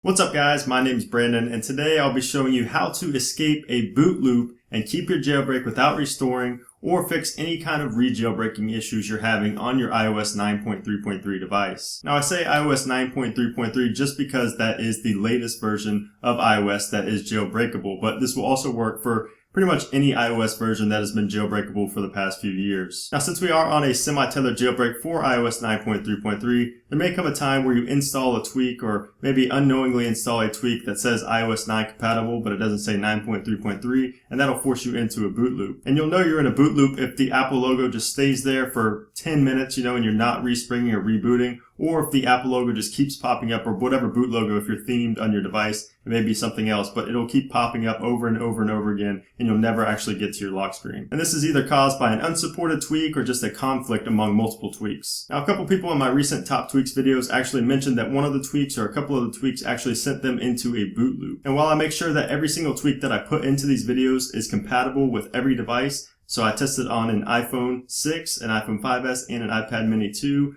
What's up guys, my name is Brandon and today I'll be showing you how to escape a boot loop and keep your jailbreak without restoring or fix any kind of re-jailbreaking issues you're having on your iOS 9.3.3 device. Now I say iOS 9.3.3 just because that is the latest version of iOS that is jailbreakable, but this will also work for pretty much any iOS version that has been jailbreakable for the past few years. Now since we are on a semi-tethered jailbreak for iOS 9.3.3, there may come a time where you install a tweak or maybe unknowingly install a tweak that says iOS 9 compatible but it doesn't say 9.3.3, and that'll force you into a boot loop. And you'll know you're in a boot loop if the Apple logo just stays there for 10 minutes, and you're not respringing or rebooting, or if the Apple logo just keeps popping up, or whatever boot logo, if you're themed on your device, it may be something else, but it'll keep popping up over and over and over again, and you'll never actually get to your lock screen. And this is either caused by an unsupported tweak or just a conflict among multiple tweaks. Now, a couple people in my recent top tweaks videos actually mentioned that one of the tweaks or a couple of the tweaks actually sent them into a boot loop. And while I make sure that every single tweak that I put into these videos is compatible with every device, so I tested on an iPhone 6, an iPhone 5S, and an iPad mini 2,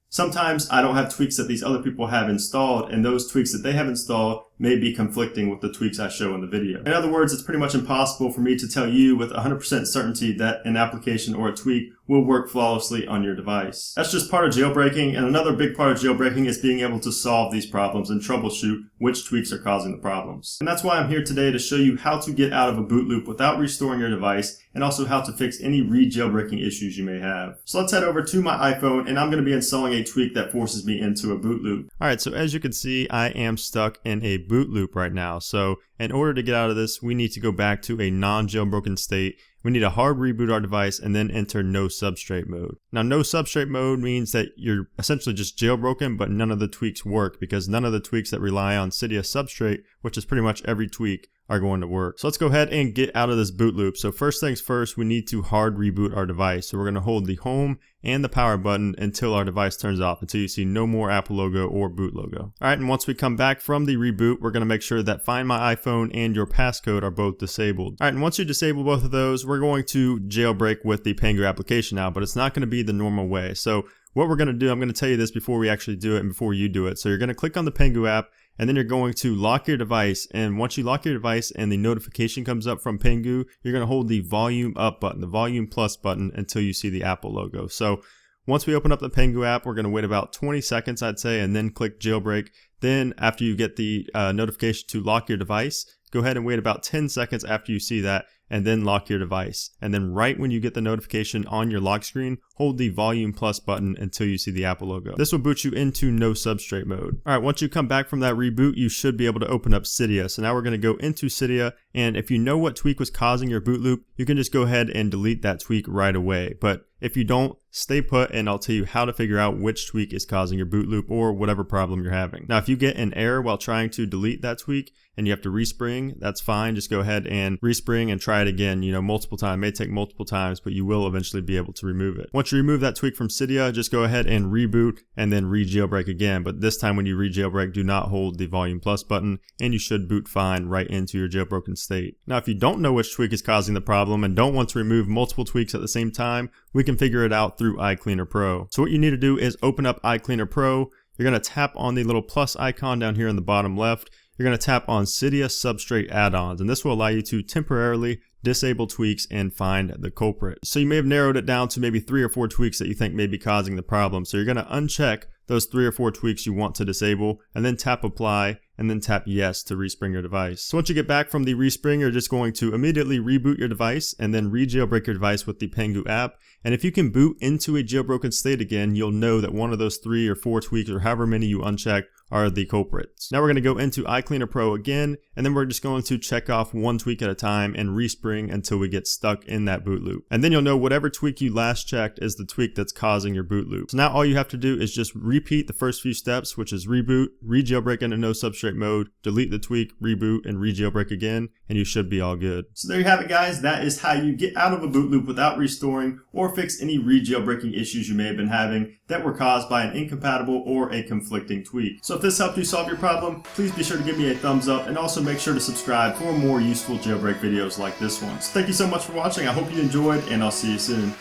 sometimes I don't have tweaks that these other people have installed, and those tweaks that they have installed may be conflicting with the tweaks I show in the video. In other words, it's pretty much impossible for me to tell you with 100% certainty that an application or a tweak will work flawlessly on your device. That's just part of jailbreaking, and another big part of jailbreaking is being able to solve these problems and troubleshoot which tweaks are causing the problems. And that's why I'm here today to show you how to get out of a boot loop without restoring your device, and also how to fix any re-jailbreaking issues you may have. So let's head over to my iPhone, and I'm going to be installing a tweak that forces me into a boot loop. Alright, so as you can see, I am stuck in a boot loop right now. So in order to get out of this, we need to go back to a non-jailbroken state. We need to hard reboot our device and then enter no substrate mode. Now, no substrate mode means that you're essentially just jailbroken, but none of the tweaks work because none of the tweaks that rely on Cydia substrate, which is pretty much every tweak, are going to work. So let's go ahead and get out of this boot loop. So first things first, we need to hard reboot our device. So we're going to hold the home and the power button until our device turns off, until you see no more Apple logo or boot logo. Alright, and once we come back from the reboot, we're going to make sure that Find My iPhone and your passcode are both disabled. Alright, and once you disable both of those, we're going to jailbreak with the Pangu application now, but it's not going to be the normal way. So what we're going to do, I'm going to tell you this before we actually do it and before you do it. So you're going to click on the Pangu app, and then you're going to lock your device, and once you lock your device and the notification comes up from Pangu, you're going to hold the volume up button, the volume plus button, until you see the Apple logo. So once we open up the Pangu app, we're going to wait about 20 seconds, I'd say, and then click jailbreak. Then after you get the notification to lock your device, go ahead and wait about 10 seconds after you see that, and then lock your device. And then right when you get the notification on your lock screen, hold the volume plus button until you see the Apple logo. This will boot you into no substrate mode. Alright, once you come back from that reboot, you should be able to open up Cydia. So now we're going to go into Cydia, and if you know what tweak was causing your boot loop, you can just go ahead and delete that tweak right away. But if you don't, stay put and I'll tell you how to figure out which tweak is causing your boot loop or whatever problem you're having. Now if you get an error while trying to delete that tweak and you have to respring, that's fine. Just go ahead and respring and try it again, multiple times. It may take multiple times, but you will eventually be able to remove it. Once you remove that tweak from Cydia, just go ahead and reboot and then re-jailbreak again. But this time when you re-jailbreak, do not hold the volume plus button and you should boot fine right into your jailbroken state. Now if you don't know which tweak is causing the problem and don't want to remove multiple tweaks at the same time, we can figure it out through iCleaner Pro. So what you need to do is open up iCleaner Pro. You're going to tap on the little plus icon down here in the bottom left. You're going to tap on Cydia Substrate Add-ons, and this will allow you to temporarily disable tweaks and find the culprit. So you may have narrowed it down to maybe 3 or 4 tweaks that you think may be causing the problem. So you're going to uncheck those 3 or 4 tweaks you want to disable, and then tap apply, and then tap yes to respring your device. So once you get back from the respring, you're just going to immediately reboot your device and then re-jailbreak your device with the Pangu app. And if you can boot into a jailbroken state again, you'll know that one of those 3 or 4 tweaks or however many you unchecked are the culprits. Now we're going to go into iCleaner Pro again, and then we're just going to check off one tweak at a time and respring until we get stuck in that boot loop. And then you'll know whatever tweak you last checked is the tweak that's causing your boot loop. So now all you have to do is just repeat the first few steps, which is reboot, re-jailbreak into no substrate mode, delete the tweak, reboot, and re-jailbreak again, and you should be all good. So there you have it, guys. That is how you get out of a boot loop without restoring or fix any re-jailbreaking issues you may have been having that were caused by an incompatible or a conflicting tweak. So if this helped you solve your problem, please be sure to give me a thumbs up and also make sure to subscribe for more useful jailbreak videos like this one. So thank you so much for watching. I hope you enjoyed, and I'll see you soon.